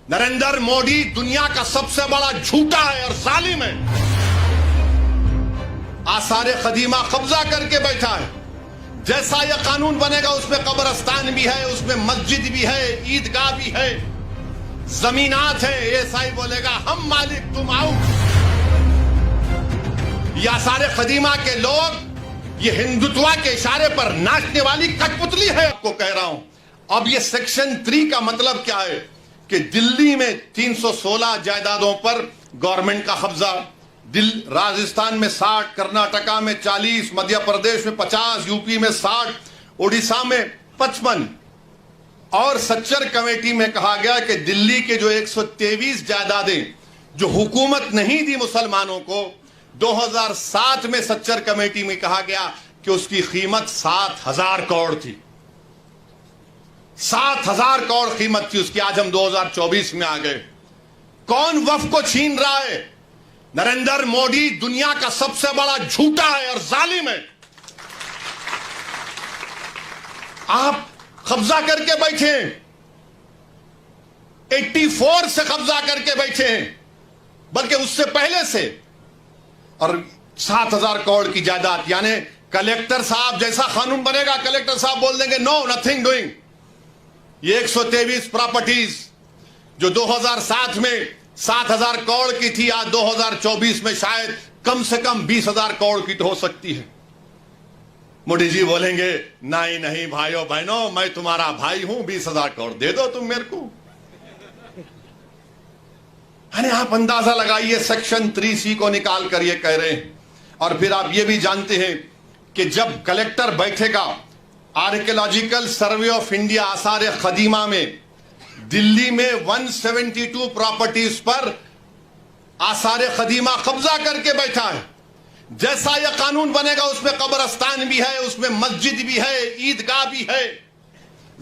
नरेंद्र मोदी दुनिया का सबसे बड़ा झूठा है और जालिम है। आसारे कदीमा कब्जा करके बैठा है। जैसा यह कानून बनेगा उसमें कब्रस्तान भी है, उसमें मस्जिद भी है, ईदगाह भी है, जमीनात है। ऐसा बोलेगा हम मालिक तुम आओ। ये आसारे कदीमा के लोग ये हिंदुत्व के इशारे पर नाचने वाली कठपुतली है। आपको कह रहा हूं। अब ये सेक्शन 3 का मतलब क्या है कि दिल्ली में 316 जायदादों पर गवर्नमेंट का कब्जा, राजस्थान में 60, कर्नाटका में 40, मध्य प्रदेश में 50, यूपी में 60, उड़ीसा में 55। और सच्चर कमेटी में कहा गया कि दिल्ली के जो 123 जायदादें जो हुकूमत नहीं दी मुसलमानों को, 2007 में सच्चर कमेटी में कहा गया कि उसकी कीमत 7,000 करोड़ थी। 7,000 करोड़ कीमत थी उसकी। आज हम 2024 में आ गए। कौन वक्फ को छीन रहा है? नरेंद्र मोदी दुनिया का सबसे बड़ा झूठा है और जालिम है। आप कब्जा करके बैठे, 84 से कब्जा करके बैठे हैं, बल्कि उससे पहले से। और 7,000 करोड़ की जायदाद, यानी कलेक्टर साहब जैसा कानून बनेगा, कलेक्टर साहब बोल देंगे नो नथिंग डूइंग। ये 123 प्रॉपर्टीज जो 2007 में 7,000 करोड़ की थी, आज 2024 में शायद कम से कम 20,000 करोड़ की तो हो सकती है। मोदी जी बोलेंगे नहीं नहीं भाइयों बहनों, मैं तुम्हारा भाई हूं, 20,000 करोड़ दे दो तुम मेरे को। अरे आप अंदाजा लगाइए, सेक्शन 3C को निकाल कर ये कह रहे हैं। और फिर आप ये भी जानते हैं कि जब कलेक्टर बैठेगा, आर्कियोलॉजिकल सर्वे ऑफ इंडिया आसार कदीमा में दिल्ली में 172 प्रॉपर्टीज पर आसार कदीमा कब्जा करके बैठा है। जैसा यह कानून बनेगा उसमें कब्रस्तान भी है, उसमें मस्जिद भी है, ईदगाह भी है,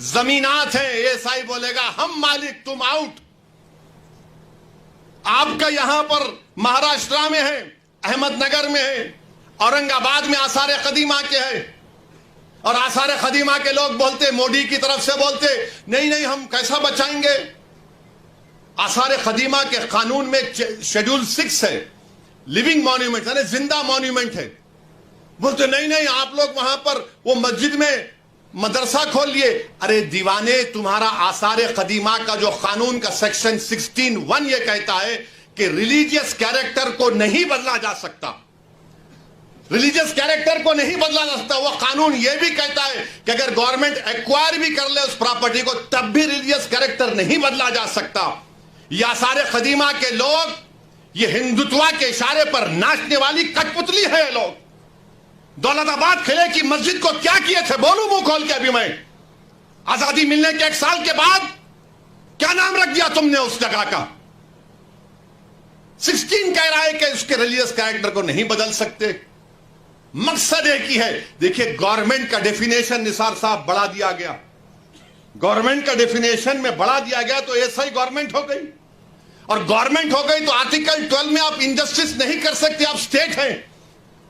जमीनात है। ऐसा ही बोलेगा हम मालिक तुम आउट। आपका यहां पर महाराष्ट्र में है, अहमदनगर में है, औरंगाबाद में आसार कदीमा के है। और आसार कदीमा के लोग बोलते, मोदी की तरफ से बोलते नहीं नहीं हम कैसा बचाएंगे। आसार कदीमा के कानून में शेड्यूल 6 है, लिविंग मॉन्यूमेंट यानी जिंदा मॉन्यूमेंट है। बोलते नहीं नहीं आप लोग वहां पर वो मस्जिद में मदरसा खोल लिए। अरे दीवाने, तुम्हारा आसार कदीमा का जो कानून का सेक्शन 16(1) ये कहता है कि रिलीजियस कैरेक्टर को नहीं बदला जा सकता। रिलीजियस कैरेक्टर को नहीं बदला जा सकता। वो कानून ये भी कहता है कि अगर गवर्नमेंट एक्वायर भी कर ले उस प्रॉपर्टी को, तब भी रिलीजियस कैरेक्टर नहीं बदला जा सकता। ये आसार कदीमा के लोग ये हिंदुत्व के इशारे पर नाचने वाली कठपुतली है। ये लोग दौलताबाद किले की मस्जिद को क्या किए थे, बोलूं मुंह खोल के अभी मैं? आजादी मिलने के 1 साल के बाद क्या नाम रख दिया तुमने उस जगह का? 16 कह रहा है कि उसके रिलीजियस कैरेक्टर को नहीं बदल सकते। मकसद एक ही है। देखिए, गवर्नमेंट का डेफिनेशन निसार साहब बढ़ा दिया गया। गवर्नमेंट का डेफिनेशन में बढ़ा दिया गया तो ऐसा ही गवर्नमेंट हो गई। और गवर्नमेंट हो गई तो आर्टिकल 12 में आप इंजस्टिस नहीं कर सकते, आप स्टेट हैं।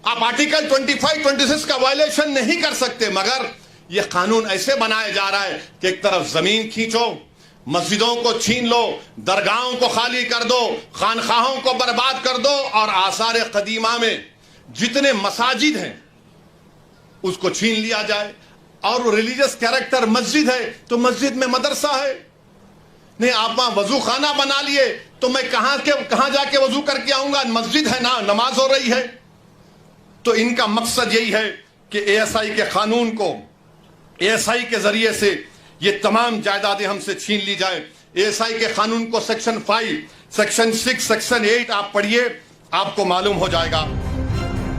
आप आर्टिकल 25, 26 का वायलेशन नहीं कर सकते। मगर यह कानून ऐसे बनाया जा रहा है कि एक तरफ जमीन खींचो, मस्जिदों को छीन लो, दरगाहों को खाली कर दो, खानखाहों को बर्बाद कर दो, और आसार कदीमा में जितने मसाजिद हैं उसको छीन लिया जाए। और वो रिलीजियस कैरेक्टर मस्जिद है तो मस्जिद में मदरसा है। नहीं, आप वहां वजू खाना बना लिए तो मैं कहां जाके वजू करके आऊंगा? मस्जिद है ना, नमाज हो रही है। तो इनका मकसद यही है कि ASI के कानून को, ASI के जरिए से ये तमाम जायदादें हमसे छीन ली जाए। ASI के कानून को सेक्शन 5, सेक्शन 6, सेक्शन 8 आप पढ़िए, आपको मालूम हो जाएगा।